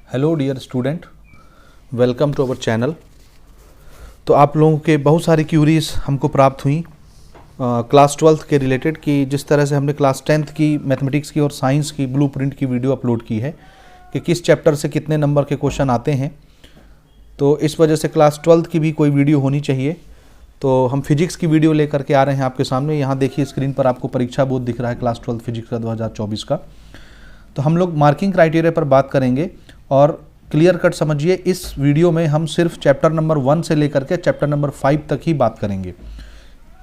Hello dear student, welcome to our channel. तो आप लोगों के बहुत सारी क्यूरीज हमको प्राप्त हुई क्लास 12th के रिलेटेड कि जिस तरह से हमने क्लास 10th की मैथमेटिक्स की और साइंस की ब्लूप्रिंट की वीडियो अपलोड की है कि किस चैप्टर से कितने नंबर के क्वेश्चन आते हैं। तो इस वजह से क्लास 12th की भी कोई वीडियो होनी चाहिए। तो हम फिजिक्स की वीडियो लेकर के आ रहे हैं आपके सामने। यहाँ देखिए स्क्रीन पर आपको परीक्षा बोर्ड दिख रहा है क्लास 12 फिजिक्स का 2024 का। तो हम लोग मार्किंग क्राइटेरिया पर बात करेंगे और क्लियर कट समझिए, इस वीडियो में हम सिर्फ चैप्टर नंबर 1 से लेकर के चैप्टर नंबर 5 तक ही बात करेंगे।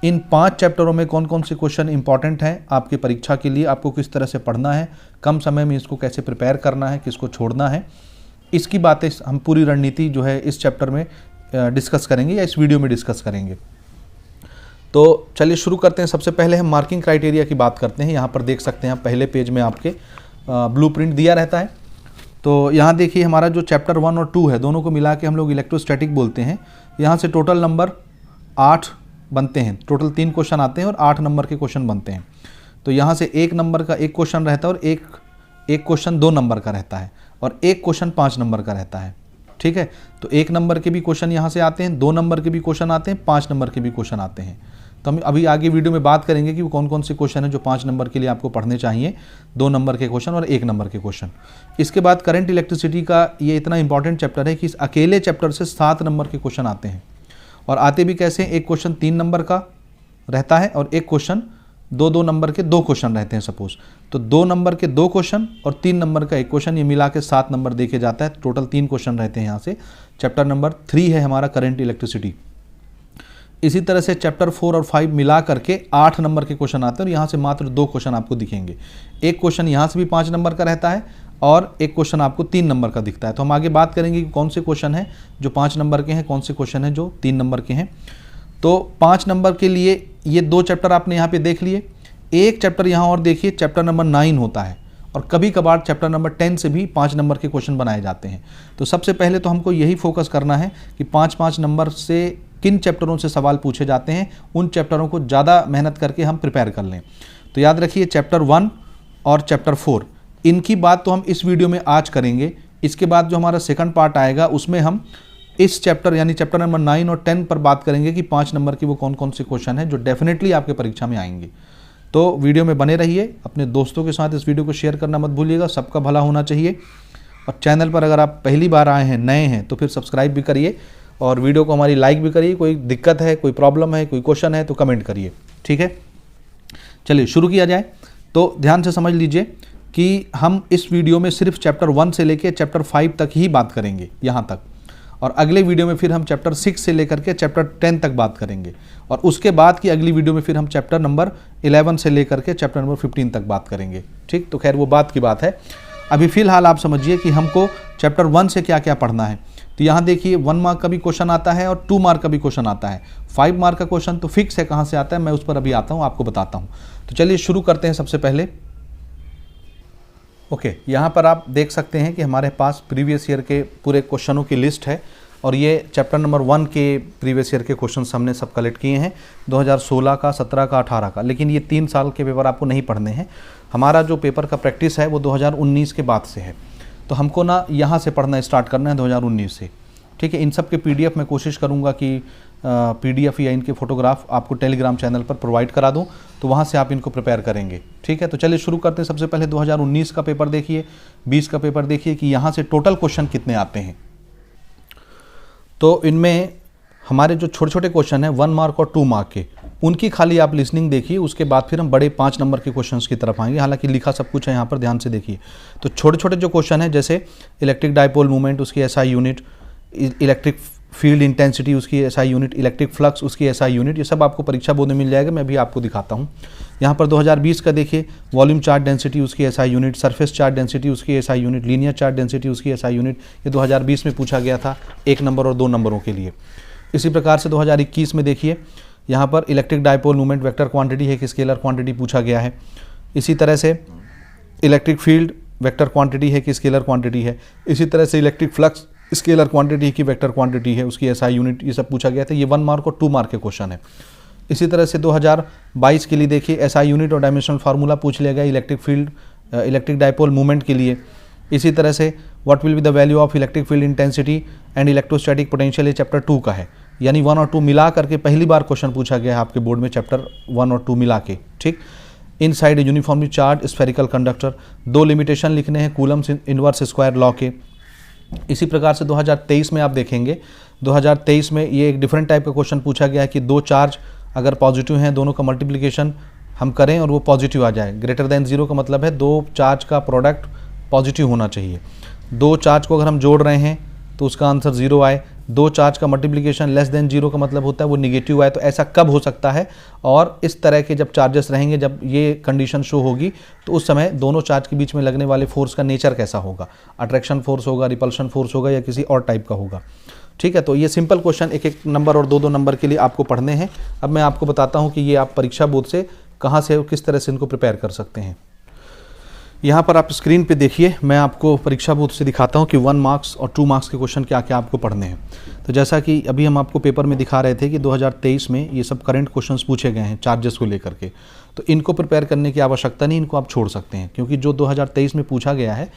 इन 5 चैप्टरों में कौन कौन से क्वेश्चन इंपॉर्टेंट हैं आपके परीक्षा के लिए, आपको किस तरह से पढ़ना है, कम समय में इसको कैसे प्रिपेयर करना है, किसको छोड़ना है, इसकी बातें हम पूरी रणनीति जो है इस चैप्टर में डिस्कस करेंगे या इस वीडियो में डिस्कस करेंगे। तो चलिए शुरू करते हैं। सबसे पहले हम मार्किंग क्राइटेरिया की बात करते हैं। यहाँ पर देख सकते हैं आप पहले पेज में आपके ब्लूप्रिंट दिया रहता है। तो यहाँ देखिए हमारा जो चैप्टर 1 और 2 है दोनों को मिला के हम लोग इलेक्ट्रोस्टैटिक बोलते हैं। यहाँ से टोटल नंबर 8 बनते हैं, टोटल 3 क्वेश्चन आते हैं और 8 नंबर के क्वेश्चन बनते हैं। तो यहाँ से 1 नंबर का एक क्वेश्चन रहता है और एक क्वेश्चन 2 नंबर का रहता है और एक क्वेश्चन 5 नंबर का रहता है। ठीक है, तो 1 नंबर के भी क्वेश्चन यहाँ से आते हैं, 2 नंबर के भी क्वेश्चन आते हैं, 5 नंबर के भी क्वेश्चन आते हैं। तो हम अभी आगे वीडियो में बात करेंगे कि वो कौन कौन से क्वेश्चन हैं जो 5 नंबर के लिए आपको पढ़ने चाहिए, 2 नंबर के क्वेश्चन और 1 नंबर के क्वेश्चन। इसके बाद करंट इलेक्ट्रिसिटी का ये इतना इंपॉर्टेंट चैप्टर है कि इस अकेले चैप्टर से 7 नंबर के क्वेश्चन आते हैं। और आते भी कैसे, एक क्वेश्चन 3 नंबर का रहता है और एक क्वेश्चन 2 नंबर के 2 क्वेश्चन रहते हैं सपोज। तो 2 नंबर के 2 क्वेश्चन और 3 नंबर का एक क्वेश्चन, ये मिला के 7 नंबर देखे जाता है। टोटल 3 क्वेश्चन रहते हैं यहाँ से। चैप्टर नंबर 3 है हमारा करंट इलेक्ट्रिसिटी। इसी तरह से चैप्टर 4 और 5 मिला करके 8 नंबर के क्वेश्चन आते हैं और यहाँ से मात्र 2 क्वेश्चन आपको दिखेंगे। एक क्वेश्चन यहाँ से भी 5 नंबर का रहता है और एक क्वेश्चन आपको 3 नंबर का दिखता है। तो हम आगे बात करेंगे कि कौन से क्वेश्चन हैं जो 5 नंबर के हैं, कौन से क्वेश्चन हैं जो 3 नंबर के हैं। तो 5 नंबर के लिए ये 2 चैप्टर आपने यहाँ पे देख लिए। एक चैप्टर यहाँ और देखिए, चैप्टर नंबर 9 होता है और कभी कभार चैप्टर नंबर 10 से भी 5 नंबर के क्वेश्चन बनाए जाते हैं। तो सबसे पहले तो हमको यही फोकस करना है कि 5-5 नंबर से किन चैप्टरों से सवाल पूछे जाते हैं, उन चैप्टरों को ज़्यादा मेहनत करके हम प्रिपेयर कर लें। तो याद रखिए चैप्टर 1 और चैप्टर 4 इनकी बात तो हम इस वीडियो में आज करेंगे। इसके बाद जो हमारा सेकंड पार्ट आएगा उसमें हम इस चैप्टर यानी चैप्टर नंबर 9 और 10 पर बात करेंगे कि 5 नंबर की वो कौन कौन से क्वेश्चन हैं जो डेफिनेटली आपके परीक्षा में आएंगे। तो वीडियो में बने रहिए, अपने दोस्तों के साथ इस वीडियो को शेयर करना मत भूलिएगा। सबका भला होना चाहिए। और चैनल पर अगर आप पहली बार आए हैं, नए हैं, तो फिर सब्सक्राइब भी करिए और वीडियो को हमारी लाइक भी करिए। कोई दिक्कत है, कोई प्रॉब्लम है, कोई क्वेश्चन है तो कमेंट करिए। ठीक है, चलिए शुरू किया जाए। तो ध्यान से समझ लीजिए कि हम इस वीडियो में सिर्फ चैप्टर 1 से लेकर चैप्टर 5 तक ही बात करेंगे यहाँ तक, और अगले वीडियो में फिर हम चैप्टर 6 से लेकर के चैप्टर 10 तक बात करेंगे और उसके बाद की अगली वीडियो में फिर हम चैप्टर नंबर 11 से लेकर के चैप्टर नंबर 15 तक बात करेंगे। ठीक, तो खैर वो बात की बात है। अभी फिलहाल आप समझिए कि हमको चैप्टर 1 से क्या क्या पढ़ना है। तो यहाँ देखिए 1 मार्क का भी क्वेश्चन आता है और 2 मार्क का भी क्वेश्चन आता है। 5 मार्क का क्वेश्चन तो फिक्स है, कहाँ से आता है मैं उस पर अभी आता हूँ, आपको बताता हूँ। तो चलिए शुरू करते हैं सबसे पहले। ओके, यहाँ पर आप देख सकते हैं कि हमारे पास प्रीवियस ईयर के पूरे क्वेश्चनों की लिस्ट है और ये चैप्टर नंबर 1 के प्रीवियस ईयर के क्वेश्चन हमने सब कलेक्ट किए हैं, 2016 का, 17 का, 18 का। लेकिन ये 3 साल के पेपर आपको नहीं पढ़ने हैं। हमारा जो पेपर का प्रैक्टिस है वो 2019 के बाद से है। तो हमको ना यहाँ से पढ़ना स्टार्ट करना है 2019 से। ठीक है, इन सब के PDF मैं कोशिश करूँगा कि PDF या इनके फ़ोटोग्राफ आपको टेलीग्राम चैनल पर प्रोवाइड करा दूँ, तो वहाँ से आप इनको प्रिपेयर करेंगे। ठीक है, तो चलिए शुरू करते हैं। सबसे पहले 2019 का पेपर देखिए, 20 का पेपर देखिए कि यहाँ से टोटल क्वेश्चन कितने आते हैं। तो इनमें हमारे जो छोटे छोटे क्वेश्चन हैं 1 मार्क और 2 मार्क के, उनकी खाली आप लिसनिंग देखिए। उसके बाद फिर हम बड़े 5 नंबर के क्वेश्चंस की तरफ आएंगे। हालांकि लिखा सब कुछ है यहाँ पर, ध्यान से देखिए। तो छोटे छोटे जो क्वेश्चन हैं जैसे इलेक्ट्रिक डाइपोल मूवमेंट उसकी SI unit, electric field intensity उसकी SI यूनिट, इलेक्ट्रिक फ्लक्स उसकी SI यूनिट, ये सब आपको परीक्षा बोर्ड में मिल जाएगा। मैं भी आपको दिखाता हूँ। यहाँ पर 2020 का देखिए, वॉल्यूम चार्ज डेंसिटी उसकी SI unit, surface charge density उसकी SI unit, linear charge density उसकी SI यूनिट। ये 2020 में पूछा गया था 1 नंबर और 2 नंबरों के लिए। इसी प्रकार से 2021 में देखिए, यहाँ पर electric dipole movement vector quantity है कि स्केलर क्वांटिटी पूछा गया है। इसी तरह से इलेक्ट्रिक फील्ड वेक्टर क्वांटिटी है कि स्केलर क्वांटिटी है। इसी तरह से इलेक्ट्रिक फ्लक्स स्केलर क्वांटिटी की वेक्टर क्वांटिटी है, उसकी SI यूनिट, ये सब पूछा गया था। ये 1 मार्क और 2 मार्क के क्वेश्चन है। इसी तरह से 2022 के लिए देखिए SI यूनिट और डायमेंशनल फार्मूला पूछ लिया गया electric field electric dipole movement के लिए। इसी तरह से what will be the value of electric field intensity and electrostatic potential, ये चैप्टर 2 का है, यानी 1 और 2 मिला करके पहली बार क्वेश्चन पूछा गया है आपके बोर्ड में चैप्टर 1 और 2 मिला के, ठीक। Inside uniformly charge spherical conductor, 2 limitation लिखने हैं कूलम्स इनवर्स स्क्वायर लॉ के। इसी प्रकार से 2023 में आप देखेंगे, 2023 में ये एक डिफरेंट टाइप का क्वेश्चन पूछा गया है कि 2 चार्ज अगर पॉजिटिव हैं, दोनों का मल्टीप्लिकेशन हम करें और वो पॉजिटिव आ जाए, ग्रेटर देन 0 का मतलब है 2 चार्ज का प्रोडक्ट पॉजिटिव होना चाहिए। 2 चार्ज को अगर हम जोड़ रहे हैं तो उसका आंसर 0 आए, 2 चार्ज का मल्टीप्लिकेशन लेस देन 0 का मतलब होता है वो निगेटिव आए। तो ऐसा कब हो सकता है, और इस तरह के जब चार्जेस रहेंगे, जब ये कंडीशन शो होगी तो उस समय दोनों चार्ज के बीच में लगने वाले फोर्स का नेचर कैसा होगा, अट्रैक्शन फोर्स होगा, रिपल्शन फोर्स होगा, या किसी और टाइप का होगा, ठीक है। तो ये सिंपल क्वेश्चन 1-1 नंबर और 2-2 नंबर के लिए आपको पढ़ने हैं। अब मैं आपको बताता हूँ कि ये आप परीक्षा बोर्ड से कहाँ से किस तरह से इनको प्रिपेयर कर सकते हैं। यहाँ पर आप स्क्रीन पे देखिए, मैं आपको परीक्षा बोर्ड से दिखाता हूँ कि 1 मार्क्स और 2 मार्क्स के क्वेश्चन क्या क्या आपको पढ़ने हैं। तो जैसा कि अभी हम आपको पेपर में दिखा रहे थे कि 2023 में ये सब करंट क्वेश्चंस पूछे गए हैं चार्जेस को लेकर के, तो इनको प्रिपेयर करने की आवश्यकता नहीं, इनको आप छोड़ सकते हैं, क्योंकि जो 2023 में पूछा गया है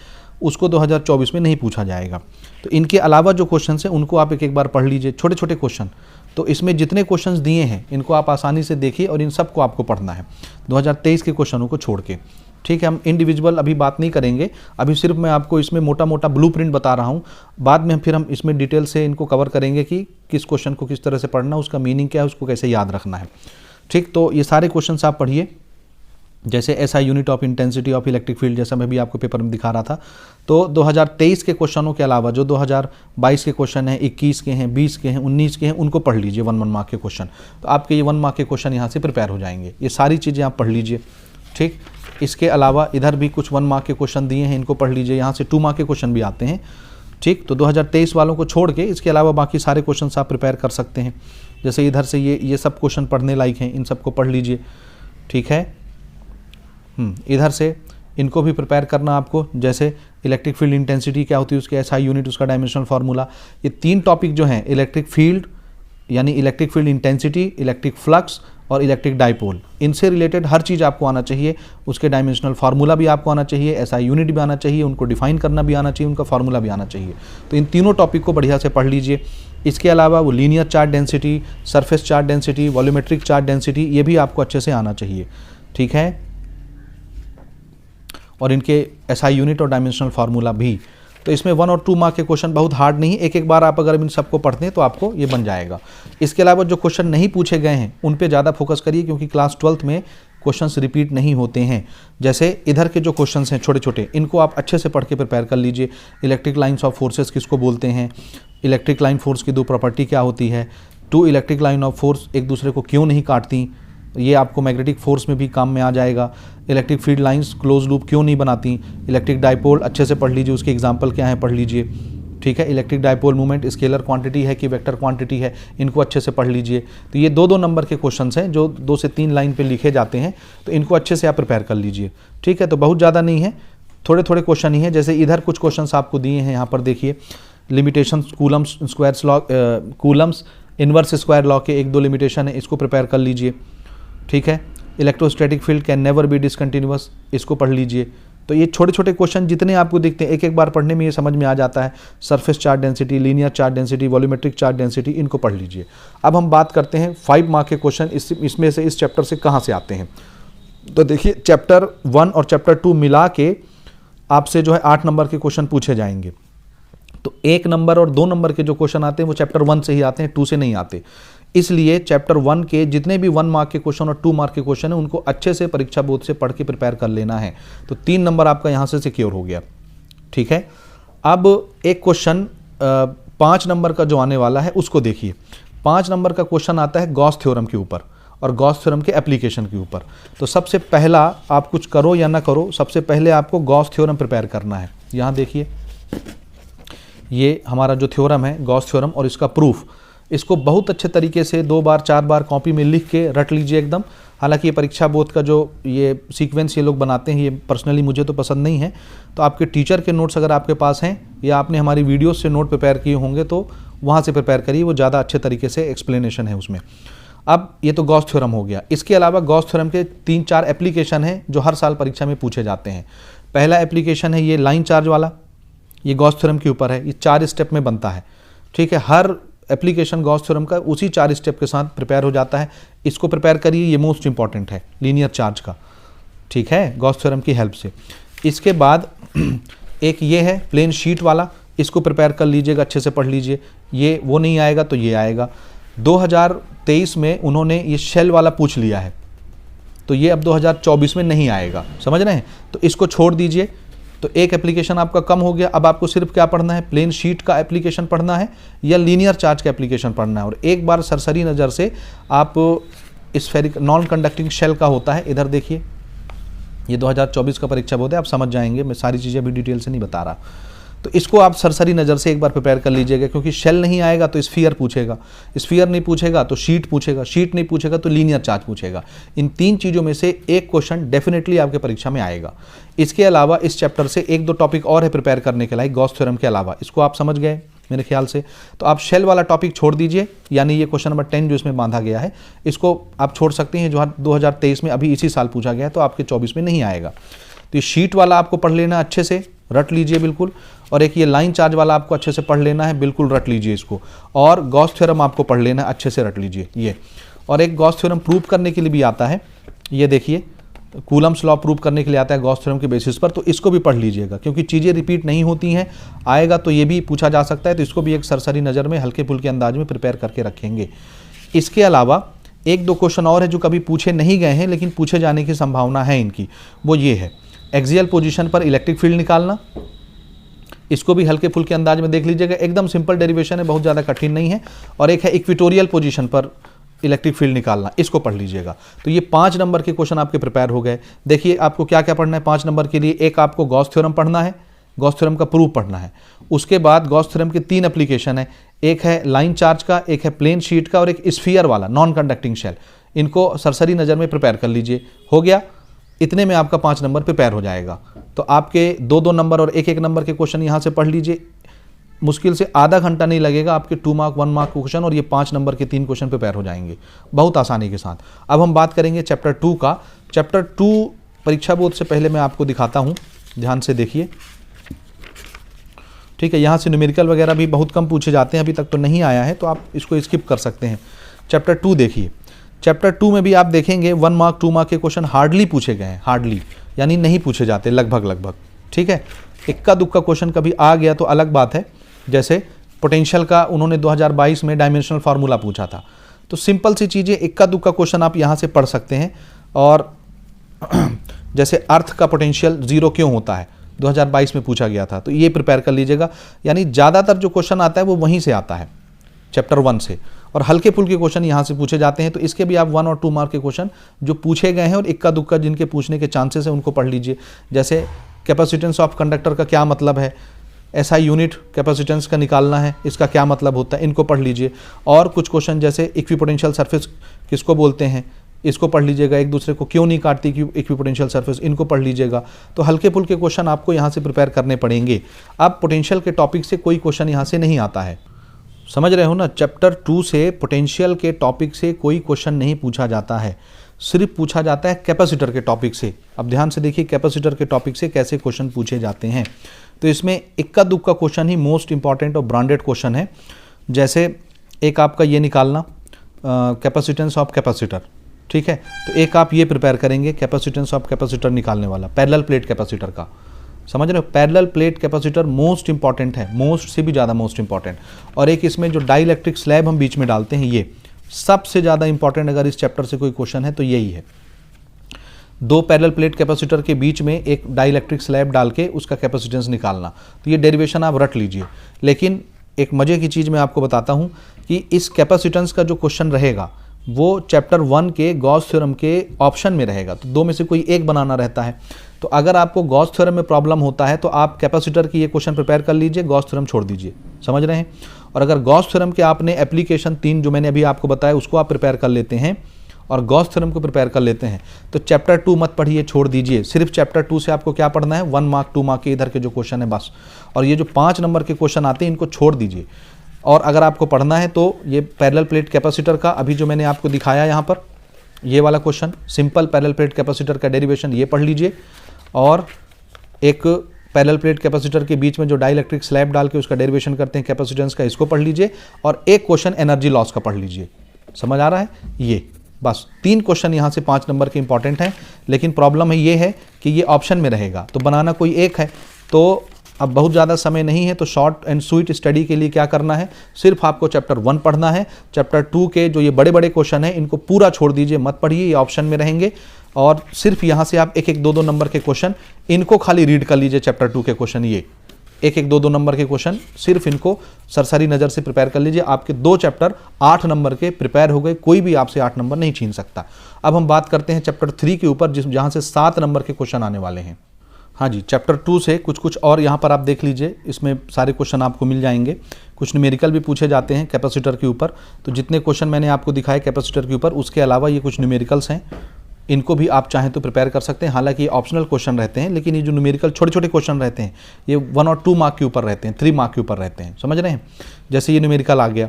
उसको 2024 में नहीं पूछा जाएगा। तो इनके अलावा जो क्वेश्चन हैं उनको आप एक बार पढ़ लीजिए, छोटे छोटे क्वेश्चन। तो इसमें जितने क्वेश्चंस दिए हैं इनको आप आसानी से देखिए और इन सबको आपको पढ़ना है 2023 के क्वेश्चनों को छोड़ के, ठीक है। हम इंडिविजुअल अभी बात नहीं करेंगे, अभी सिर्फ मैं आपको इसमें मोटा मोटा ब्लूप्रिंट बता रहा हूँ। बाद में फिर हम इसमें डिटेल से इनको कवर करेंगे कि किस क्वेश्चन को किस तरह से पढ़ना, उसका मीनिंग क्या है, उसको कैसे याद रखना है, ठीक। तो ये सारे क्वेश्चन आप पढ़िए, जैसे SI unit of intensity of electric field, जैसा मैं भी आपको पेपर में दिखा रहा था। तो 2023 के क्वेश्चनों के अलावा जो 2022 के क्वेश्चन हैं, 21 के हैं, 20 के हैं, 19 के हैं, उनको पढ़ लीजिए 1 मार्क के क्वेश्चन। तो आपके ये 1 मार्क के क्वेश्चन यहाँ से प्रिपेयर हो जाएंगे। ये सारी चीज़ें आप पढ़ लीजिए, ठीक। इसके अलावा इधर भी कुछ 1 मार्क के क्वेश्चन दिए हैं, इनको पढ़ लीजिए, यहाँ से 2 मार्क के क्वेश्चन भी आते हैं, ठीक। तो 2023 वालों को छोड़ के इसके अलावा बाकी सारे क्वेश्चन आप प्रिपेयर कर सकते हैं। जैसे इधर से ये सब क्वेश्चन पढ़ने लायक हैं, इन सबको पढ़ लीजिए, ठीक है। इधर से इनको भी प्रिपेयर करना आपको, जैसे इलेक्ट्रिक फील्ड इंटेंसिटी क्या होती है, उसके SI यूनिट, उसका डायमेंशनल फार्मूला। ये 3 टॉपिक जो हैं, इलेक्ट्रिक फील्ड यानी electric field intensity, electric flux और इलेक्ट्रिक डाइपोल, इनसे रिलेटेड हर चीज़ आपको आना चाहिए। उसके डायमेंशनल फार्मूला भी आपको आना चाहिए, SI यूनिट भी आना चाहिए, उनको डिफाइन करना भी आना चाहिए, उनका फार्मूला भी आना चाहिए। तो इन तीनों टॉपिक को बढ़िया से पढ़ लीजिए। इसके अलावा वो linear charge density, surface charge density, volumetric charge density, ये भी आपको अच्छे से आना चाहिए, ठीक है। और इनके SI यूनिट और डायमेंशनल फार्मूला भी। तो इसमें 1 और 2 मार्क के क्वेश्चन बहुत हार्ड नहीं है, एक बार आप अगर इन सबको पढ़ते हैं तो आपको ये बन जाएगा। इसके अलावा जो क्वेश्चन नहीं पूछे गए हैं उन पे ज़्यादा फोकस करिए, क्योंकि क्लास 12th में क्वेश्चंस रिपीट नहीं होते हैं। जैसे इधर के जो क्वेश्चंस हैं छोटे छोटे, इनको आप अच्छे से पढ़ के प्रिपेयर कर लीजिए। इलेक्ट्रिक लाइन्स ऑफ फोर्सेस किसको बोलते हैं, इलेक्ट्रिक लाइन फोर्स की 2 प्रॉपर्टी क्या होती है, 2 इलेक्ट्रिक लाइन ऑफ फोर्स एक दूसरे को क्यों नहीं काटती, ये आपको मैग्नेटिक फोर्स में भी काम में आ जाएगा। Electric field lines close loop क्यों नहीं बनाती, इलेक्ट्रिक डाइपोल अच्छे से पढ़ लीजिए, उसके एग्जांपल क्या है पढ़ लीजिए, ठीक है। Electric dipole movement scalar quantity है कि वेक्टर क्वांटिटी है, इनको अच्छे से पढ़ लीजिए। तो ये 2-2 नंबर के क्वेश्चंस हैं जो 2 से 3 लाइन पे लिखे जाते हैं, तो इनको अच्छे से आप प्रिपेयर कर लीजिए, ठीक है। तो बहुत ज़्यादा नहीं है, थोड़े थोड़े क्वेश्चन ही हैं। जैसे इधर कुछ क्वेश्चंस आपको दिए हैं, यहाँ पर देखिए, limitations Coulomb's square law, Coulomb's inverse square law के 1-2 लिमिटेशन है, इसको प्रिपेयर कर लीजिए, ठीक है। Electrostatic field can never be discontinuous, इसको पढ़ लीजिए। तो ये छोटे छोटे क्वेश्चन जितने आपको दिखते हैं, एक बार पढ़ने में ये समझ में आ जाता है। Surface charge density, linear charge density, volumetric charge density, इनको पढ़ लीजिए। अब हम बात करते हैं 5 मार्क के क्वेश्चन इसमें से, इस चैप्टर से कहाँ से आते हैं। तो देखिए, चैप्टर 1 और चैप्टर 2 मिला के आपसे जो है 8 नंबर के क्वेश्चन पूछे जाएंगे। तो 1 नंबर और 2 नंबर के जो क्वेश्चन आते हैं वो चैप्टर 1 से ही आते हैं, 2 से नहीं आते। इसलिए चैप्टर 1 के जितने भी 1 मार्क के क्वेश्चन और 2 मार्क के क्वेश्चन हैं उनको अच्छे से परीक्षा बोर्ड से पढ़ के प्रिपेयर कर लेना है। तो 3 नंबर आपका यहाँ से सिक्योर हो गया, ठीक है। अब एक क्वेश्चन 5 नंबर का जो आने वाला है उसको देखिए। 5 नंबर का क्वेश्चन आता है गॉस थ्योरम के ऊपर और गॉस थ्योरम के एप्लीकेशन के ऊपर। तो सबसे पहला, आप कुछ करो या ना करो, सबसे पहले आपको गॉस थ्योरम प्रिपेयर करना है। यहाँ देखिए, ये हमारा जो थ्योरम है गॉस थ्योरम और इसका प्रूफ, इसको बहुत अच्छे तरीके से 2 बार 4 बार कॉपी में लिख के रट लीजिए एकदम। हालांकि ये परीक्षा बोर्ड का जो ये सीक्वेंस ये लोग बनाते हैं, ये पर्सनली मुझे तो पसंद नहीं है। तो आपके टीचर के नोट्स अगर आपके पास हैं या आपने हमारी वीडियो से नोट प्रिपेयर किए होंगे तो वहाँ से प्रिपेयर करिए, वो ज़्यादा अच्छे तरीके से एक्सप्लेनेशन है उसमें। अब ये तो गॉस थ्योरम हो गया। इसके अलावा गॉस थ्योरम के 3-4 एप्लीकेशन हैं जो हर साल परीक्षा में पूछे जाते हैं। पहला एप्लीकेशन है ये लाइन चार्ज वाला, ये गॉस थ्योरम के ऊपर है, ये 4 स्टेप में बनता है, ठीक है। हर एप्लीकेशन गॉस थ्योरम का उसी 4 स्टेप के साथ प्रिपेयर हो जाता है। इसको प्रिपेयर करिए, ये मोस्ट इंपॉर्टेंट है लीनियर चार्ज का, ठीक है, गॉस थ्योरम की हेल्प से। इसके बाद एक ये है प्लेन शीट वाला, इसको प्रिपेयर कर लीजिएगा, अच्छे से पढ़ लीजिए। ये वो नहीं आएगा तो ये आएगा। 2023 में उन्होंने ये शेल वाला पूछ लिया है, तो ये अब 2024 में नहीं आएगा, समझ रहे हैं। तो इसको छोड़ दीजिए। तो एक एप्लीकेशन आपका कम हो गया। अब आपको सिर्फ क्या पढ़ना है, प्लेन शीट का एप्लीकेशन पढ़ना है या लीनियर चार्ज का एप्लीकेशन पढ़ना है। और एक बार सरसरी नज़र से आप स्फेरिक नॉन कंडक्टिंग शेल का होता है, इधर देखिए, ये 2024 का परीक्षा बोर्ड है, आप समझ जाएंगे, मैं सारी चीज़ें अभी डिटेल से नहीं बता रहा। तो इसको आप सरसरी नज़र से एक बार प्रिपेयर कर लीजिएगा, क्योंकि शेल नहीं आएगा तो स्फीयर पूछेगा, स्फीयर नहीं पूछेगा तो शीट पूछेगा, शीट नहीं पूछेगा तो लीनियर चार्ज पूछेगा। इन 3 चीज़ों में से एक क्वेश्चन डेफिनेटली आपके परीक्षा में आएगा। इसके अलावा इस चैप्टर से 1-2 टॉपिक और है प्रिपेयर करने के लायक गॉस थ्योरम के अलावा, इसको आप समझ गए मेरे ख्याल से। तो आप शेल वाला टॉपिक छोड़ दीजिए, यानी ये क्वेश्चन नंबर 10 जो इसमें बांधा गया है, इसको आप छोड़ सकते हैं, जो 2023 में अभी इसी साल पूछा गया है, तो आपके 24 में नहीं आएगा। तो ये शीट वाला आपको पढ़ लेना अच्छे से, रट लीजिए बिल्कुल। और एक ये लाइन चार्ज वाला आपको अच्छे से पढ़ लेना है, बिल्कुल रट लीजिए इसको। और गॉस थ्योरम आपको पढ़ लेना है, अच्छे से रट लीजिए ये। और एक गॉस थ्योरम प्रूव करने के लिए भी आता है, ये देखिए, कूलम्स लॉ प्रूव करने के लिए आता है गॉस थ्योरम के बेसिस पर, तो इसको भी पढ़ लीजिएगा, क्योंकि चीज़ें रिपीट नहीं होती हैं। आएगा तो ये भी पूछा जा सकता है, तो इसको भी एक सरसरी नज़र में हल्के फुल्के अंदाज में प्रिपेयर करके रखेंगे। इसके अलावा 1-2 क्वेश्चन और है जो कभी पूछे नहीं गए हैं लेकिन पूछे जाने की संभावना है इनकी, वो ये है एक्सियल पोजीशन पर इलेक्ट्रिक फील्ड निकालना। इसको भी हल्के फुल्के अंदाज में देख लीजिएगा, एकदम सिंपल डेरिवेशन है, बहुत ज़्यादा कठिन नहीं है। और एक है इक्वेटोरियल पोजीशन पर इलेक्ट्रिक फील्ड निकालना, इसको पढ़ लीजिएगा। तो ये 5 नंबर के क्वेश्चन आपके प्रिपेयर हो गए। देखिए आपको क्या क्या पढ़ना है 5 नंबर के लिए। एक आपको गॉस थ्योरम पढ़ना है, गॉस थ्योरम का प्रूफ पढ़ना है। उसके बाद गॉस थ्योरम के 3 एप्लीकेशन है, एक है लाइन चार्ज का, एक है प्लेन शीट का और एक स्फीयर वाला नॉन कंडक्टिंग शेल। इनको सरसरी नज़र में प्रिपेयर कर लीजिए, हो गया। इतने में आपका 5 नंबर प्रिपेयर हो जाएगा। तो आपके 2-2 नंबर और 1-1 नंबर के क्वेश्चन यहाँ से पढ़ लीजिए, मुश्किल से आधा घंटा नहीं लगेगा, आपके 2 मार्क 1 मार्क क्वेश्चन और ये 5 नंबर के 3 क्वेश्चन प्रिपेयर हो जाएंगे बहुत आसानी के साथ। अब हम बात करेंगे चैप्टर 2 का। चैप्टर 2 परीक्षा बोर्ड से पहले मैं आपको दिखाता हूँ, ध्यान से देखिए, ठीक है। यहाँ से न्यूमेरिकल वगैरह भी बहुत कम पूछे जाते हैं, अभी तक तो नहीं आया है, तो आप इसको स्किप कर सकते हैं। चैप्टर 2 देखिए, चैप्टर 2 में भी आप देखेंगे 1 मार्क 2 मार्क के क्वेश्चन हार्डली पूछे गए हैं, हार्डली यानी नहीं पूछे जाते, लगभग, ठीक है। इक्का दुक्का क्वेश्चन कभी आ गया तो अलग बात है, जैसे पोटेंशियल का उन्होंने 2022 में डायमेंशनल फार्मूला पूछा था। तो सिंपल सी चीज़ें, इक्का दुक्का क्वेश्चन आप यहाँ से पढ़ सकते हैं। और जैसे अर्थ का पोटेंशियल 0 क्यों होता है, 2022 में पूछा गया था, तो ये प्रिपेयर कर लीजिएगा। यानी ज़्यादातर जो क्वेश्चन आता है वो वहीं से आता है, चैप्टर 1 से। और हल्के फुल्के क्वेश्चन यहाँ से पूछे जाते हैं, तो इसके भी आप 1 और 2 मार्क के क्वेश्चन जो पूछे गए हैं और इक्का दुक्का जिनके पूछने के चांसेस हैं उनको पढ़ लीजिए। जैसे कैपेसिटेंस ऑफ कंडक्टर का क्या मतलब है, SI यूनिट कैपेसिटेंस का निकालना है, इसका क्या मतलब होता है, इनको पढ़ लीजिए। और कुछ क्वेश्चन जैसे इक्विपोटेंशियल सरफेस किसको बोलते हैं, इसको पढ़ लीजिएगा। एक दूसरे को क्यों नहीं काटती इक्विपोटेंशियल सरफेस, इनको पढ़ लीजिएगा। तो हल्के फुल्के क्वेश्चन आपको यहाँ से प्रिपेयर करने पड़ेंगे। अब पोटेंशियल के टॉपिक से कोई क्वेश्चन यहाँ से नहीं आता है, समझ रहे हो ना। चैप्टर 2 से पोटेंशियल के टॉपिक से कोई क्वेश्चन नहीं पूछा जाता है, सिर्फ पूछा जाता है कैपेसिटर के टॉपिक से। अब ध्यान से देखिए कैपेसिटर के टॉपिक से कैसे क्वेश्चन पूछे जाते हैं। तो इसमें इक्का दुक्का क्वेश्चन ही मोस्ट इंपॉर्टेंट और ब्रांडेड क्वेश्चन है। जैसे एक आपका ये निकालना कैपेसिटेंस ऑफ कैपेसिटर, ठीक है। तो एक आप ये प्रिपेयर करेंगे कैपेसिटेंस ऑफ कैपेसिटर निकालने वाला, पैरेलल प्लेट कैपेसिटर का, समझ रहे हो। Parallel plate capacitor most important है, मोस्ट से भी ज़्यादा मोस्ट इंपॉर्टेंट। और एक इसमें जो डाई इलेक्ट्रिक स्लैब हम बीच में डालते हैं, ये सबसे ज़्यादा इंपॉर्टेंट अगर इस चैप्टर से कोई क्वेश्चन है तो यही है। 2 पैरेलल प्लेट कैपेसिटर के बीच में एक डाई इलेक्ट्रिक स्लैब डाल के उसका कैपेसिटेंस निकालना। तो ये डेरिवेशन आप रट लीजिए। लेकिन एक मज़े की चीज़ मैं आपको बताता हूँ कि इस कैपेसिटेंस का जो क्वेश्चन रहेगा वो चैप्टर 1 के गॉस थ्योरम के ऑप्शन में रहेगा, तो 2 में से कोई एक बनाना रहता है। तो अगर आपको गॉस थ्योरम में प्रॉब्लम होता है तो आप कैपेसिटर की ये क्वेश्चन प्रिपेयर कर लीजिए, गॉस थ्योरम छोड़ दीजिए, समझ रहे हैं। और अगर गॉस थ्योरम के आपने एप्लीकेशन 3 जो मैंने अभी आपको बताया उसको आप प्रिपेयर कर लेते हैं और गॉस थ्योरम को प्रिपेयर कर लेते हैं, तो चैप्टर 2 मत पढ़िए, छोड़ दीजिए। सिर्फ चैप्टर 2 से आपको क्या पढ़ना है, 1 मार्क 2 मार्क के इधर के जो क्वेश्चन है बस। और ये जो 5 नंबर के क्वेश्चन आते हैं इनको छोड़ दीजिए। और अगर आपको पढ़ना है तो ये पैरेलल प्लेट कैपेसिटर का अभी जो मैंने आपको दिखाया यहाँ पर, ये वाला question simple parallel plate capacitor का डेरिवेशन, ये पढ़ लीजिए। और एक पैरेलल प्लेट कैपेसिटर के बीच में जो डाइलेक्ट्रिक स्लैब डाल के उसका डेरिवेशन करते हैं कैपेसिटेंस का, इसको पढ़ लीजिए, और एक क्वेश्चन एनर्जी लॉस का पढ़ लीजिए। समझ आ रहा है? ये बस 3 क्वेश्चन यहाँ से 5 नंबर के इंपॉर्टेंट हैं, लेकिन प्रॉब्लम है ये है कि ये ऑप्शन में रहेगा, तो बनाना कोई एक है। तो अब बहुत ज़्यादा समय नहीं है, तो शॉर्ट एंड स्वीट स्टडी के लिए क्या करना है, सिर्फ आपको चैप्टर 1 पढ़ना है। चैप्टर 2 के जो ये बड़े बड़े क्वेश्चन हैं इनको पूरा छोड़ दीजिए, मत पढ़िए, ये ऑप्शन में रहेंगे, और सिर्फ यहाँ से आप 1-1, 2-2 नंबर के क्वेश्चन इनको खाली रीड कर लीजिए। चैप्टर 2 के क्वेश्चन ये 1-1, 2-2 नंबर के क्वेश्चन सिर्फ इनको सरसरी नज़र से प्रिपेयर कर लीजिए। आपके 2 चैप्टर 8 नंबर के प्रिपेयर हो गए, कोई भी आपसे 8 नंबर नहीं छीन सकता। अब हम बात करते हैं चैप्टर 3 के ऊपर, जहाँ से 7 नंबर के क्वेश्चन आने वाले हैं। हाँ जी, चैप्टर 2 से कुछ और यहाँ पर आप देख लीजिए, इसमें सारे क्वेश्चन आपको मिल जाएंगे। कुछ न्यूमेरिकल भी पूछे जाते हैं कैपेसिटर के ऊपर, तो जितने क्वेश्चन मैंने आपको दिखाए कैपेसिटर के ऊपर, उसके अलावा ये कुछ न्यूमेरिकल्स हैं, इनको भी आप चाहें तो प्रिपेयर कर सकते हैं। हालांकि ये ऑप्शनल क्वेश्चन रहते हैं, लेकिन ये जो न्यूमेरिकल छोटे छोटे क्वेश्चन रहते हैं ये 1 और 2 मार्क के ऊपर रहते हैं, 3 मार्क के ऊपर रहते हैं। समझ रहे हैं? जैसे ये न्यूमेरिकल आ गया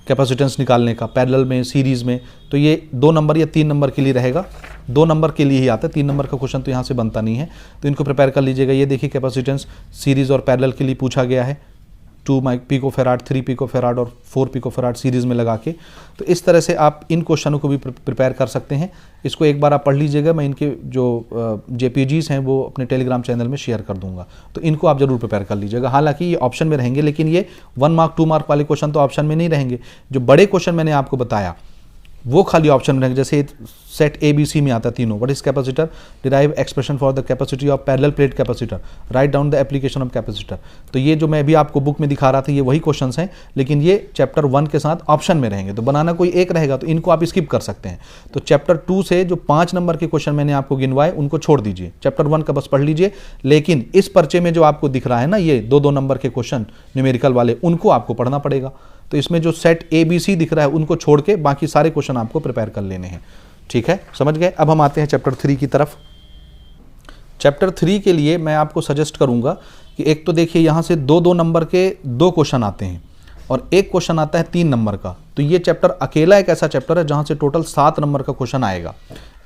कैपेसिटेंस निकालने का पैरेलल में, सीरीज़ में, तो ये 2 नंबर या 3 नंबर के लिए रहेगा। 2 नंबर के लिए ही आता है, 3 नंबर का क्वेश्चन तो यहाँ से बनता नहीं है, तो इनको प्रिपेयर कर लीजिएगा। ये देखिए कैपेसिटेंस सीरीज़ और पैरेलल के लिए पूछा गया है, 2 पिकोफैराड, 3 पिकोफैराड और 4 पिकोफैराड सीरीज़ में लगा के। तो इस तरह से आप इन क्वेश्चनों को भी प्रिपेयर कर सकते हैं। इसको एक बार आप पढ़ लीजिएगा, मैं इनके जो JPGs हैं वो अपने टेलीग्राम चैनल में शेयर कर दूंगा, तो इनको आप जरूर प्रिपेयर कर लीजिएगा। हालांकि ये ऑप्शन में रहेंगे, लेकिन ये 1 मार्क 2 मार्क वाले क्वेश्चन तो ऑप्शन में नहीं रहेंगे। जो बड़े क्वेश्चन मैंने आपको बताया वो खाली ऑप्शन में रहेंगे। जैसे सेट ABC में आता है तीनों, what is capacitor, derive expression for the capacity of parallel plate capacitor, write down the application of capacitor. तो ये जो मैं भी आपको बुक में दिखा रहा था ये वही क्वेश्चंस हैं, लेकिन ये चैप्टर 1 के साथ ऑप्शन में रहेंगे, तो बनाना कोई एक रहेगा, तो इनको आप स्किप कर सकते हैं। तो चैप्टर 2 से जो 5 नंबर के क्वेश्चन मैंने आपको गिनवाए उनको छोड़ दीजिए, चैप्टर 1 का बस पढ़ लीजिए। लेकिन इस पर्चे में जो आपको दिख रहा है ना, ये 2-2 नंबर के क्वेश्चन न्यूमेरिकल वाले, उनको आपको पढ़ना पड़ेगा। तो इसमें जो सेट ABC दिख रहा है उनको छोड़ के बाकी सारे क्वेश्चन आपको प्रिपेयर कर लेने हैं। ठीक है, समझ गए? अब हम आते हैं चैप्टर 3 की तरफ। चैप्टर 3 के लिए मैं आपको सजेस्ट करूंगा कि एक तो देखिए यहाँ से 2-2 नंबर के 2 क्वेश्चन आते हैं और एक क्वेश्चन आता है 3 नंबर का। तो ये चैप्टर अकेला एक ऐसा चैप्टर है जहाँ से टोटल 7 नंबर का क्वेश्चन आएगा।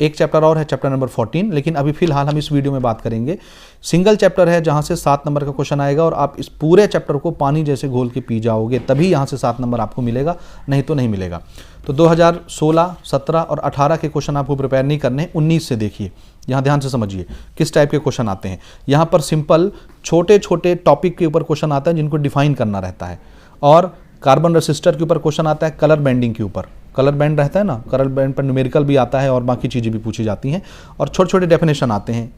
एक चैप्टर और है, चैप्टर नंबर 14, लेकिन अभी फिलहाल हम इस वीडियो में बात करेंगे। सिंगल चैप्टर है जहाँ से 7 नंबर का क्वेश्चन आएगा, और आप इस पूरे चैप्टर को पानी जैसे घोल के पी जाओगे तभी यहाँ से 7 नंबर आपको मिलेगा, नहीं तो नहीं मिलेगा। तो 2016, 17 और 18 के क्वेश्चन आपको प्रिपेयर नहीं करने, 19 से देखिए, यहाँ ध्यान से समझिए किस टाइप के क्वेश्चन आते हैं। यहाँ पर सिंपल छोटे छोटे टॉपिक के ऊपर क्वेश्चन आता है जिनको डिफाइन करना रहता है, और कार्बन रेसिस्टर के ऊपर क्वेश्चन आता है, कलर बैंडिंग के ऊपर, कलर बैंड रहता है ना, कलर बैंड पर न्यूमेरिकल भी आता है और बाकी चीज़ें भी पूछी जाती हैं, और छोटे छोटे डेफिनेशन आते हैं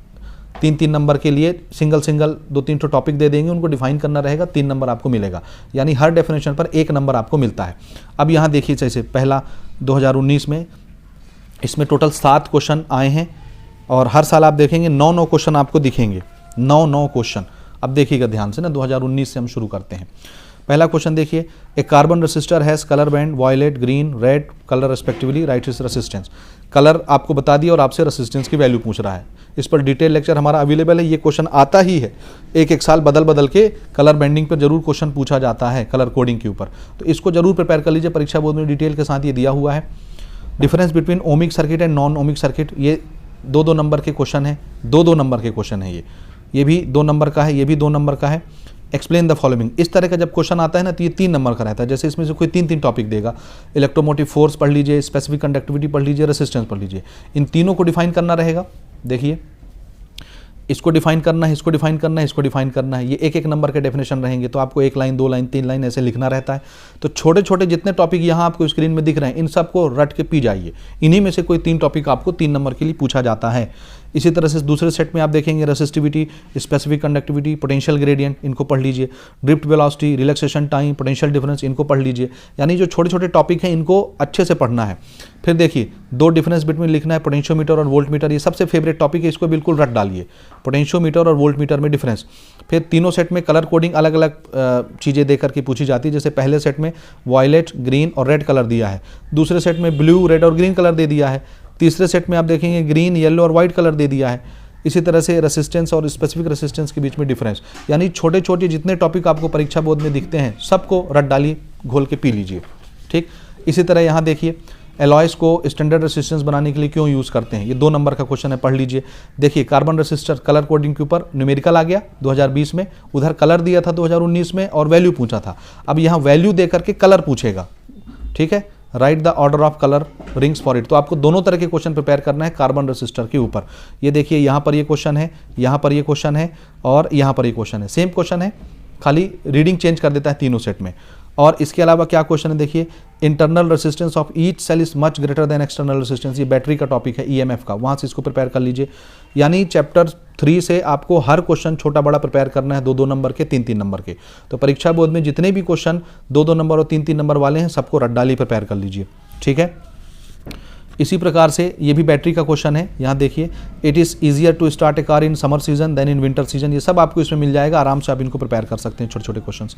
3-3 नंबर के लिए। सिंगल 2-3 तो टॉपिक दे देंगे, उनको डिफाइन करना रहेगा, 3 नंबर आपको मिलेगा, यानी हर डेफिनेशन पर 1 नंबर आपको मिलता है। अब यहाँ देखिए, जैसे पहला 2019 में इसमें टोटल 7 क्वेश्चन आए हैं, और हर साल आप देखेंगे 9-9 क्वेश्चन आपको दिखेंगे, 9-9 क्वेश्चन। अब देखिएगा ध्यान से ना, 2019 से हम शुरू करते हैं। पहला क्वेश्चन देखिए, एक carbon resistor has colour band violet, green, red colour respectively, right is resistance. Colour आपको बता दिया और आपसे रेसिस्टेंस की वैल्यू पूछ रहा है। इस पर डिटेल लेक्चर हमारा अवेलेबल है, ये क्वेश्चन आता ही है, एक साल बदल बदल के कलर बैंडिंग पर जरूर क्वेश्चन पूछा जाता है, कलर कोडिंग के ऊपर, तो इसको जरूर प्रिपेयर कर लीजिए, परीक्षा बोर्ड में डिटेल के साथ ये दिया हुआ है। Difference between ohmic circuit and non ohmic circuit, ये 2-2 नंबर के क्वेश्चन है, 2-2 नंबर के क्वेश्चन है, ये भी 2 नंबर का है, ये भी 2 नंबर का है। एक्सप्लेन द फॉलोइंग, इस तरह का जब क्वेश्चन आता है ना, तो ये 3 नंबर का रहता है। जैसे इसमें से कोई 3-3 टॉपिक देगा, इलेक्ट्रोमोटिव फोर्स पढ़ लीजिए, स्पेसिफिक कंडक्टिविटी पढ़ लीजिए, रेसिस्टेंस पढ़ लीजिए, इन तीनों को डिफाइन करना रहेगा। देखिए, इसको डिफाइन करना है, इसको डिफाइन करना है, इसको डिफाइन करना है, ये 1-1 नंबर के डेफिनेशन रहेंगे, तो आपको 1 लाइन, 2 लाइन, 3 लाइन ऐसे लिखना रहता है। तो छोटे छोटे जितने टॉपिक यहाँ आपको स्क्रीन में दिख रहे हैं, इन सबको रट के पी जाइए, इन्हीं में से कोई 3 टॉपिक आपको 3 नंबर के लिए पूछा जाता है। इसी तरह से दूसरे सेट में आप देखेंगे resistivity, specific conductivity, potential gradient, इनको पढ़ लीजिए, drift velocity, relaxation time, potential difference, इनको पढ़ लीजिए। यानी जो छोटे छोटे टॉपिक हैं इनको अच्छे से पढ़ना है। फिर देखिए, 2 डिफरेंस बिटवीन लिखना है, पोटेंशियोमीटर और वोल्टमीटर, ये सबसे फेवरेट टॉपिक है, इसको बिल्कुल रट डालिए, पोटेंशियोमीटर और वोल्टमीटर में डिफरेंस। फिर तीनों सेट में कलर कोडिंग अलग अलग चीज़ें देकर के पूछी जाती है। जैसे पहले सेट में वायलेट, ग्रीन और रेड कलर दिया है, दूसरे सेट में ब्लू, रेड और ग्रीन कलर दे दिया है, तीसरे सेट में आप देखेंगे ग्रीन, येलो और वाइट कलर दे दिया है। इसी तरह से रेसिस्टेंस और स्पेसिफिक रेसिस्टेंस के बीच में डिफरेंस, यानी छोटे छोटे जितने टॉपिक आपको परीक्षा बोर्ड में दिखते हैं सबको रट डालिए, घोल के पी लीजिए। ठीक, इसी तरह यहाँ देखिए, एलॉयस को स्टैंडर्ड रेसिस्टेंस बनाने के लिए क्यों यूज़ करते हैं, ये 2 नंबर का क्वेश्चन है, पढ़ लीजिए। देखिए कार्बन रेसिस्टर कलर कोडिंग के ऊपर न्यूमेरिकल आ गया 2020 में, उधर कलर दिया था 2019 में और वैल्यू पूछा था। अब यहाँ वैल्यू दे करके कलर पूछेगा, ठीक है। Right the order of colour rings for it. तो आपको दोनों तरह के क्वेश्चन प्रिपेयर करना है कार्बन रेसिस्टर के ऊपर। ये देखिए यहाँ पर ये क्वेश्चन है, यहाँ पर ये क्वेश्चन है और यहाँ पर ये क्वेश्चन है, सेम क्वेश्चन है, खाली रीडिंग चेंज कर देता है तीनों सेट में। और इसके अलावा क्या क्वेश्चन है, देखिए internal resistance of each cell is much greater than external resistance, ये बैटरी का टॉपिक है ईएमएफ का, वहाँ से इसको प्रिपेयर कर लीजिए। यानी चैप्टर 3 से आपको हर क्वेश्चन छोटा बड़ा प्रिपेयर करना है, 2-2 नंबर के, 3-3 नंबर के। तो परीक्षा बोर्ड में जितने भी क्वेश्चन 2-2 नंबर और 3-3 नंबर वाले हैं सबको रट्टाली प्रिपेयर कर लीजिए, ठीक है। इसी प्रकार से ये भी बैटरी का क्वेश्चन है, यहाँ देखिए it is easier to start a car in summer season than in winter season, ये सब आपको इसमें मिल जाएगा, आराम से आप इनको प्रिपेयर कर सकते हैं, छोटे छोटे क्वेश्चन,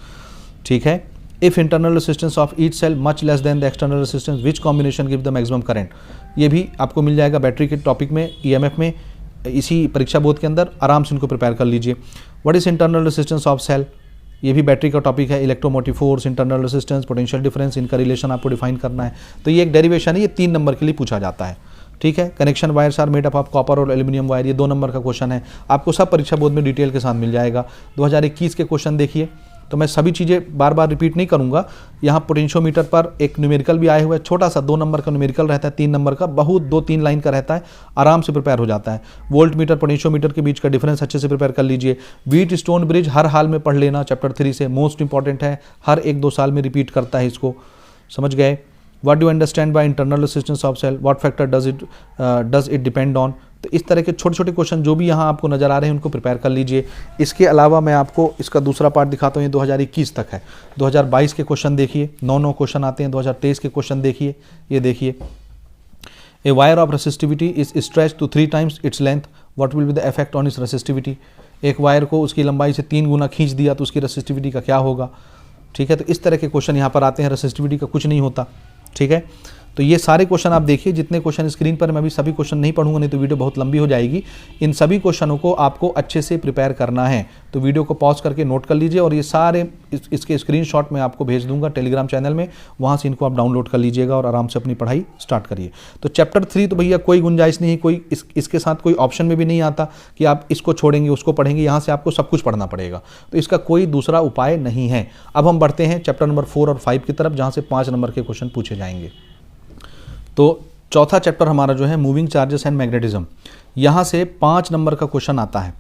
ठीक है। If internal resistance of each cell much less than the external resistance which combination give the maximum current, ये भी आपको मिल जाएगा बैटरी के टॉपिक में, ईएमएफ में, इसी परीक्षा बोर्ड के अंदर, आराम से इनको प्रिपेयर कर लीजिए। What is internal resistance of cell, ये भी बैटरी का टॉपिक है, electromotive force, internal resistance, potential difference, इनका रिलेशन आपको डिफाइन करना है। तो ये एक डेरिवेशन है, ये 3 नंबर के लिए पूछा जाता है, ठीक है। Connection wires are made up of copper और एल्यूमिनियम वायर, ये 2 नंबर का क्वेश्चन है, आपको सब परीक्षा बोर्ड में डिटेल के साथ मिल जाएगा। 2021 के क्वेश्चन देखिए, तो मैं सभी चीज़ें बार बार रिपीट नहीं करूंगा। यहाँ पोटेंशियोमीटर पर एक न्यूमेरिकल भी आया हुआ है, छोटा सा 2 नंबर का न्यूमेरिकल रहता है, 3 नंबर का बहुत 2-3 लाइन का रहता है, आराम से प्रिपेयर हो जाता है। वोल्ट मीटर पोटेंशियोमीटर के बीच का डिफरेंस अच्छे से प्रिपेयर कर लीजिए। व्हीट स्टोन ब्रिज हर हाल में पढ़ लेना, चैप्टर 3 से, मोस्ट इंपॉर्टेंट है, हर 1-2 साल में रिपीट करता है, इसको समझ गए। What do understand by internal resistance of cell, what factor does it depend on. तो इस तरह के छोटे छोटे क्वेश्चन जो भी यहाँ आपको नजर आ रहे हैं उनको प्रिपेयर कर लीजिए। इसके अलावा मैं आपको इसका दूसरा पार्ट दिखाता हूँ, ये 2021 तक है। 2022 के क्वेश्चन देखिए, 9 क्वेश्चन आते हैं। 2023 के क्वेश्चन देखिए, ये देखिए, a wire of resistivity is stretch to 3 times its length, what will be the effect on इस रेसिस्टिविटी। एक वायर को उसकी लंबाई से 3 गुना खींच दिया तो उसकी रेसिस्टिविटी का क्या होगा, ठीक है। तो इस तरह के क्वेश्चन यहाँ पर आते हैं, रेसिस्टिविटी का कुछ नहीं होता, ठीक है। तो ये सारे क्वेश्चन आप देखिए, जितने क्वेश्चन स्क्रीन पर, मैं अभी सभी क्वेश्चन नहीं पढ़ूंगा, नहीं तो वीडियो बहुत लंबी हो जाएगी। इन सभी क्वेश्चनों को आपको अच्छे से प्रिपेयर करना है, तो वीडियो को पॉज करके नोट कर लीजिए और ये सारे इसके स्क्रीनशॉट मैं आपको भेज दूंगा टेलीग्राम चैनल में, वहाँ से इनको आप डाउनलोड कर लीजिएगा और आराम से अपनी पढ़ाई स्टार्ट करिए। तो चैप्टर 3 तो भैया कोई गुंजाइश नहीं है, कोई इसके साथ कोई ऑप्शन में भी नहीं आता कि आप इसको छोड़ेंगे उसको पढ़ेंगे, यहाँ से आपको सब कुछ पढ़ना पड़ेगा, तो इसका कोई दूसरा उपाय नहीं है। अब हम बढ़ते हैं चैप्टर नंबर 4 और 5 की तरफ, जहाँ से 5 नंबर के क्वेश्चन पूछे जाएंगे। तो चौथा चैप्टर हमारा जो है मूविंग चार्जेस एंड मैग्नेटिज्म, यहाँ से 5 नंबर का क्वेश्चन आता है।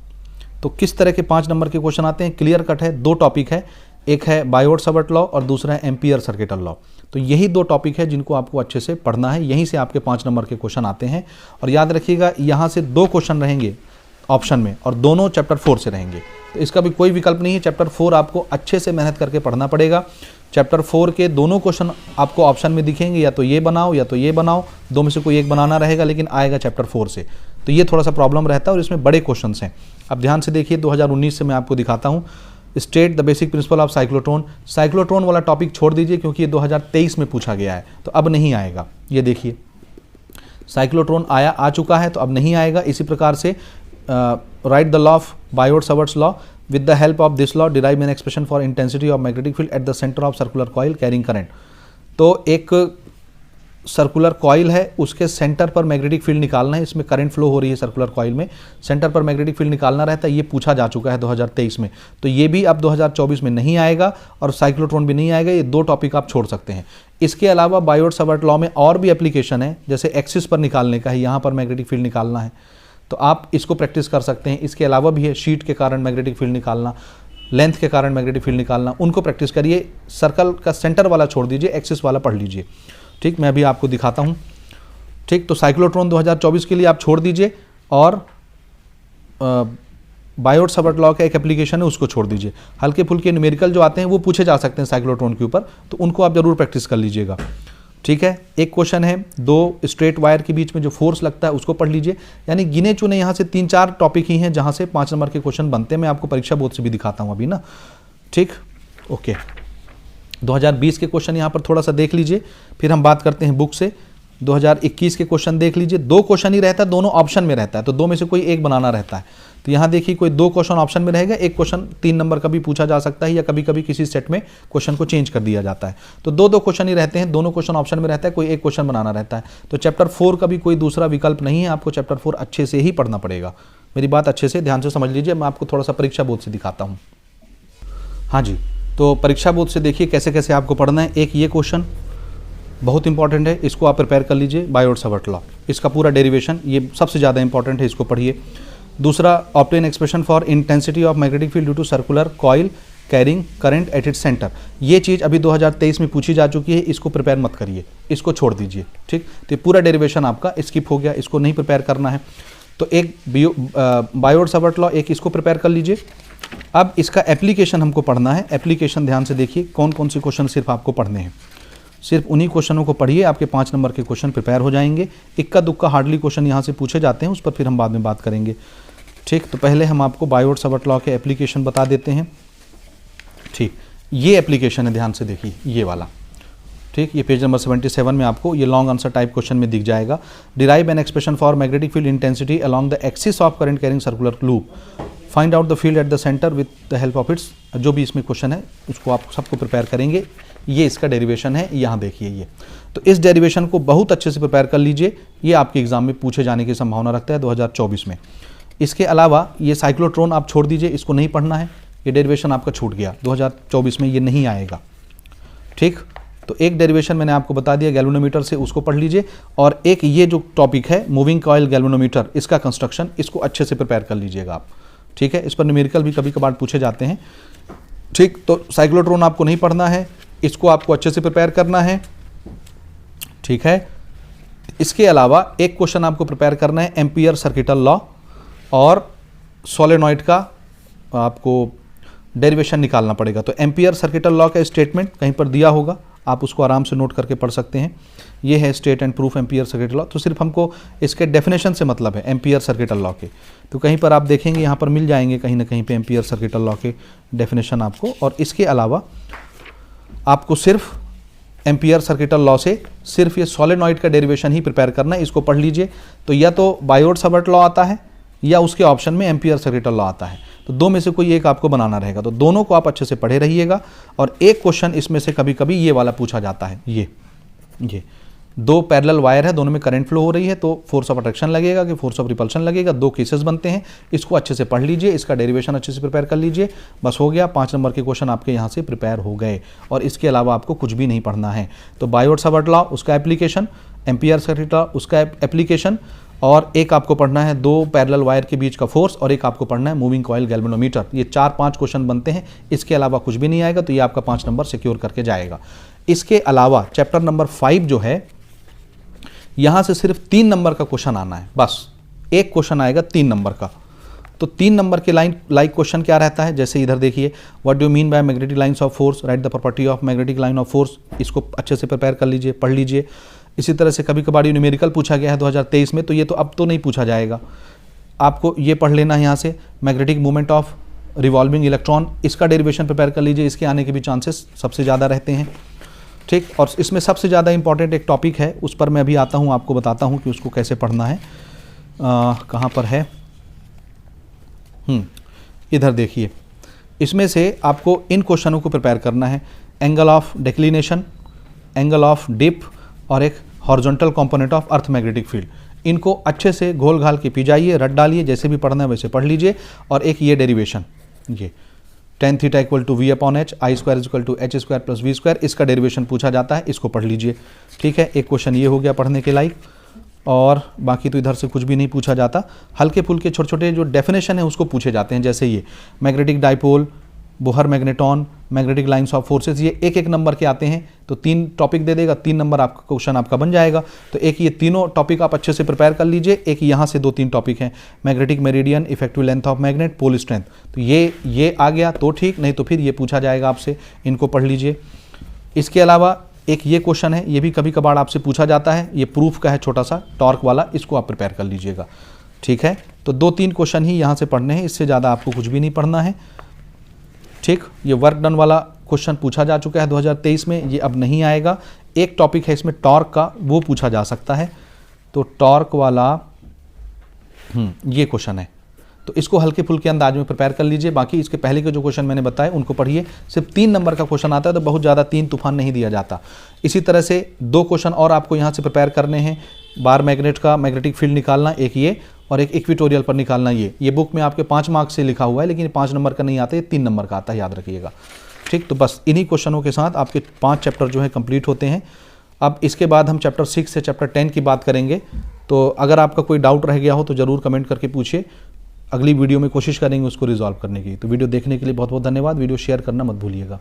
तो किस तरह के 5 नंबर के क्वेश्चन आते हैं, क्लियर कट है, 2 टॉपिक है, एक है बायोट-सावर्ट लॉ और दूसरा है एम्पियर सर्किटल लॉ। तो यही 2 टॉपिक है जिनको आपको अच्छे से पढ़ना है, यहीं से आपके 5 नंबर के क्वेश्चन आते हैं। और याद रखिएगा यहाँ से 2 क्वेश्चन रहेंगे ऑप्शन में और दोनों चैप्टर 4 से रहेंगे, तो इसका भी कोई विकल्प नहीं है। चैप्टर 4 आपको अच्छे से मेहनत करके पढ़ना पड़ेगा। चैप्टर 4 के दोनों क्वेश्चन आपको ऑप्शन में दिखेंगे, या तो ये बनाओ या तो ये बनाओ, 2 में से कोई एक बनाना रहेगा, लेकिन आएगा चैप्टर 4 से। तो ये थोड़ा सा प्रॉब्लम रहता है और इसमें बड़े क्वेश्चन हैं। अब ध्यान से देखिए, 2019 से मैं आपको दिखाता हूँ। State the basic principle of cyclotron, cyclotron वाला टॉपिक छोड़ दीजिए क्योंकि ये 2023 में पूछा गया है, तो अब नहीं आएगा। ये देखिए साइक्लोट्रॉन आ चुका है, तो अब नहीं आएगा। इसी प्रकार से right the law of Biot-Savart's law, with the help of this law derive an expression for intensity of magnetic field at the center of circular coil carrying current। तो एक सर्कुलर कॉइल है, उसके सेंटर पर magnetic field निकालना है, इसमें current flow हो रही है सर्कुलर कॉइल में, सेंटर पर मैग्नेटिक फील्ड निकालना रहता है। ये पूछा जा चुका है 2023 में, तो ये भी अब 2024 में नहीं आएगा और साइक्लोट्रॉन भी नहीं आएगा। ये 2 टॉपिक आप छोड़ सकते हैं। इसके अलावा बायोट-सावर्ट लॉ में और भी एप्लीकेशन है, जैसे एक्सिस पर निकालने का है, यहाँ पर मैग्नेटिक फील्ड निकालना है, तो आप इसको प्रैक्टिस कर सकते हैं। इसके अलावा भी है शीट के कारण मैग्नेटिक फील्ड निकालना, लेंथ के कारण मैग्नेटिक फील्ड निकालना, उनको प्रैक्टिस करिए। सर्कल का सेंटर वाला छोड़ दीजिए, एक्सिस वाला पढ़ लीजिए, ठीक। मैं अभी आपको दिखाता हूँ, ठीक। तो साइक्लोट्रॉन 2024 के लिए आप छोड़ दीजिए और बायोट-सावर्ट लॉ का एक एप्लीकेशन है, उसको छोड़ दीजिए। हल्के फुल्के न्यूमेरिकल जो आते हैं वो पूछे जा सकते हैं साइक्लोट्रॉन के ऊपर, तो उनको आप जरूर प्रैक्टिस कर लीजिएगा, ठीक है। एक क्वेश्चन है 2 स्ट्रेट वायर के बीच में जो फोर्स लगता है उसको पढ़ लीजिए। यानी गिने चुने यहाँ से 3-4 टॉपिक ही हैं जहाँ से 5 नंबर के क्वेश्चन बनते हैं। मैं आपको परीक्षा बोर्ड से भी दिखाता हूँ अभी ना, ठीक, ओके। 2020 के क्वेश्चन यहाँ पर थोड़ा सा देख लीजिए, फिर हम बात करते हैं बुक से। 2021 के क्वेश्चन देख लीजिए, 2 क्वेश्चन ही रहता है, दोनों ऑप्शन में रहता है, तो 2 में से कोई एक बनाना रहता है। तो यहाँ देखिए कोई 2 क्वेश्चन ऑप्शन में रहेगा, एक क्वेश्चन 3 नंबर का भी पूछा जा सकता है, या कभी कभी किसी सेट में क्वेश्चन को चेंज कर दिया जाता है। तो 2 क्वेश्चन ही रहते हैं, दोनों क्वेश्चन ऑप्शन में रहता है, कोई एक क्वेश्चन बनाना रहता है। तो चैप्टर 4 का भी कोई दूसरा विकल्प नहीं है, आपको चैप्टर 4 अच्छे से ही पढ़ना पड़ेगा। मेरी बात अच्छे से ध्यान से समझ लीजिए, मैं आपको थोड़ा सा परीक्षा बोर्ड से दिखाता हूँ। हाँ जी, तो परीक्षा बोर्ड से देखिए कैसे कैसे आपको पढ़ना है। एक ये क्वेश्चन बहुत इंपॉर्टेंट है, इसको आप प्रिपेयर कर लीजिए, बायोट-सावर्ट लॉ, इसका पूरा डेरिवेशन ये सबसे ज़्यादा इंपॉर्टेंट है, इसको पढ़िए। दूसरा, obtain expression for intensity of magnetic field due to circular coil carrying current at its centre. ये चीज़ अभी 2023 में पूछी जा चुकी है, इसको प्रिपेयर मत करिए, इसको छोड़ दीजिए, ठीक। तो पूरा डेरिवेशन आपका स्किप हो गया, इसको नहीं प्रिपेयर करना है। तो एक बायोट-सावर्ट लॉ, एक इसको प्रिपेयर कर लीजिए। अब इसका एप्लीकेशन हमको पढ़ना है। एप्लीकेशन ध्यान से देखिए, कौन कौन से क्वेश्चन सिर्फ आपको पढ़ने हैं, सिर्फ उन्हीं क्वेश्चनों को पढ़िए, आपके 5 नंबर के क्वेश्चन प्रिपेयर हो जाएंगे। इक्का दुक्का हार्डली क्वेश्चन यहाँ से पूछे जाते हैं, उस पर फिर हम बाद में बात करेंगे, ठीक। तो पहले हम आपको बायोट-सावर्ट लॉ के एप्लीकेशन बता देते हैं, ठीक। ये एप्लीकेशन है, ध्यान से देखिए, ये वाला, ठीक। ये पेज नंबर 77 में आपको ये लॉन्ग आंसर टाइप क्वेश्चन में दिख जाएगा। Derive an expression for magnetic field intensity along the axis of current carrying circular loop, find out the field at the centre with the help of its. जो भी इसमें question है उसको आप सबको प्रिपेयर करेंगे। ये इसका डेरिवेशन है, यहाँ देखिए ये। तो इस डेरिवेशन को बहुत अच्छे से प्रिपेयर कर लीजिए, ये आपके एग्जाम में पूछे जाने की संभावना रखता है 2024 में। इसके अलावा ये साइक्लोट्रॉन आप छोड़ दीजिए, इसको नहीं पढ़ना है, ये डेरिवेशन आपका छूट गया, 2024 में ये नहीं आएगा, ठीक। तो एक डेरिवेशन मैंने आपको बता दिया गैल्वेनोमीटर से, उसको पढ़ लीजिए। और एक ये जो टॉपिक है मूविंग कॉइल गैल्वेनोमीटर, इसका कंस्ट्रक्शन, इसको अच्छे से प्रिपेयर कर लीजिएगा आप, ठीक है। इस पर न्यूमेरिकल भी कभी कभार पूछे जाते हैं, ठीक। तो साइक्लोट्रॉन आपको नहीं पढ़ना है, इसको आपको अच्छे से प्रिपेयर करना है, ठीक है। इसके अलावा एक क्वेश्चन आपको प्रिपेयर करना है एम्पियर सर्किटल लॉ और सोलेनॉइड का आपको डेरिवेशन निकालना पड़ेगा। तो एम्पियर सर्किटल लॉ का स्टेटमेंट कहीं पर दिया होगा, आप उसको आराम से नोट करके पढ़ सकते हैं। ये है state and proof ampere circuital law. तो सिर्फ हमको इसके डेफिनेशन से मतलब है एम्पियर सर्किटल लॉ के, तो कहीं पर आप देखेंगे यहाँ पर मिल जाएंगे कहीं ना कहीं पे एम्पियर सर्किटल लॉ के डेफिनेशन आपको। और इसके अलावा आपको सिर्फ एम्पियर सर्किटल लॉ से सिर्फ ये सोलेनॉइड का डेरिवेशन ही प्रिपेयर करना है, इसको पढ़ लीजिए। तो या तो बायोट-सावर्ट लॉ आता है या उसके ऑप्शन में एम्पियर सर्किटल लॉ आता है, तो 2 में से कोई एक आपको बनाना रहेगा। तो दोनों को आप अच्छे से पढ़े रहिएगा। और एक क्वेश्चन इसमें से कभी कभी ये वाला पूछा जाता है, ये 2 पैरेलल वायर है, दोनों में करंट फ्लो हो रही है, तो फोर्स ऑफ अट्रैक्शन लगेगा कि फोर्स ऑफ रिपल्शन लगेगा, 2 केसेस बनते हैं। इसको अच्छे से पढ़ लीजिए, इसका डेरिवेशन अच्छे से प्रिपेयर कर लीजिए, बस हो गया। 5 नंबर के क्वेश्चन आपके यहाँ से प्रिपेयर हो गए, और इसके अलावा आपको कुछ भी नहीं पढ़ना है। तो बायोट-सावर्ट लॉ उसका एप्लीकेशन, एम्पियर सर्किट लॉ उसका एप्लीकेशन, और एक आपको पढ़ना है 2 पैरेलल वायर के बीच का फोर्स, और एक आपको पढ़ना है मूविंग कॉइल गैल्वेनोमीटर। ये 4-5 क्वेश्चन बनते हैं, इसके अलावा कुछ भी नहीं आएगा, तो ये आपका 5 नंबर सिक्योर करके जाएगा। इसके अलावा चैप्टर नंबर 5 जो है, यहाँ से सिर्फ 3 नंबर का क्वेश्चन आना है, बस एक क्वेश्चन आएगा 3 नंबर का। तो 3 नंबर के लाइक क्वेश्चन क्या रहता है, जैसे इधर देखिए, what do you mean by magnetic lines of force, right the property of magnetic line of force. इसको अच्छे से प्रिपेयर कर लीजिए, पढ़ लीजिए। इसी तरह से कभी कभार न्यूमेरिकल पूछा गया है 2023 में, तो ये तो अब तो नहीं पूछा जाएगा, आपको ये पढ़ लेना है यहाँ से, magnetic movement of revolving electron, इसका डेरिवेशन प्रिपेयर कर लीजिए, इसके आने के भी चांसेस सबसे ज़्यादा रहते हैं, ठीक। और इसमें सबसे ज़्यादा इंपॉर्टेंट एक टॉपिक है, उस पर मैं अभी आता हूँ, आपको बताता हूँ कि उसको कैसे पढ़ना है। कहाँ पर है, इधर देखिए। इसमें से आपको इन क्वेश्चनों को प्रिपेयर करना है, angle of declination, angle of dip, और एक horizontal component of earth magnetic field. इनको अच्छे से घोल घाल के पी जाइए, रट डालिए, जैसे भी पढ़ना है वैसे पढ़ लीजिए। और एक ये डेरिवेशन, ये tan theta equal to v/h, I² equal to h² plus v², इसका डेरिवेशन पूछा जाता है, इसको पढ़ लीजिए, ठीक है। एक क्वेश्चन ये हो गया पढ़ने के लायक, और बाकी तो इधर से कुछ भी नहीं पूछा जाता। हल्के फुल्के छोटे छोटे जो डेफिनेशन है उसको पूछे जाते हैं, जैसे ये magnetic dipole, Bohr magneton, magnetic lines of forces, ये एक नंबर के आते हैं। तो 3 टॉपिक दे देगा, 3 नंबर आपका क्वेश्चन आपका बन जाएगा। तो एक ये तीनों टॉपिक आप अच्छे से प्रिपेयर कर लीजिए। एक यहाँ से 2-3 टॉपिक हैं, magnetic meridian, effective length of magnet, pole strength. तो ये आ गया तो ठीक, नहीं तो फिर ये पूछा जाएगा आपसे, इनको पढ़ लीजिए। इसके अलावा एक ये क्वेश्चन है, ये भी कभी कभार आपसे पूछा जाता है, ये प्रूफ का है छोटा सा, टॉर्क वाला, इसको आप प्रिपेयर कर लीजिएगा, ठीक है। तो 2-3 क्वेश्चन ही यहाँ से पढ़ने हैं, इससे ज़्यादा आपको कुछ भी नहीं पढ़ना है, ठीक। ये वर्क डन वाला क्वेश्चन पूछा जा चुका है 2023 में, ये अब नहीं आएगा। एक टॉपिक है इसमें टॉर्क का, वो पूछा जा सकता है, तो टॉर्क वाला ये क्वेश्चन है, तो इसको हल्के फुल्के अंदाज में प्रिपेयर कर लीजिए। बाकी इसके पहले के जो क्वेश्चन मैंने बताए उनको पढ़िए। सिर्फ 3 नंबर का क्वेश्चन आता है, तो बहुत ज़्यादा 3 तूफान नहीं दिया जाता। इसी तरह से 2 क्वेश्चन और आपको यहाँ से प्रिपेयर करने हैं। बार मैग्नेट का मैग्नेटिक फील्ड निकालना एक ये, और एक इक्वेटोरियल पर निकालना ये बुक में आपके 5 मार्क्स से लिखा हुआ है, लेकिन 5 नंबर का नहीं आता, ये 3 नंबर का आता है, याद रखिएगा। ठीक, तो बस इन्हीं क्वेश्चनों के साथ आपके 5 चैप्टर जो है कंप्लीट होते हैं। अब इसके बाद हम चैप्टर 6 से चैप्टर 10 की बात करेंगे। तो अगर आपका कोई डाउट रह गया हो तो ज़रूर कमेंट करके पूछिए, अगली वीडियो में कोशिश करेंगे उसको रिजॉल्व करने की। तो वीडियो देखने के लिए बहुत बहुत धन्यवाद। वीडियो शेयर करना मत भूलिएगा।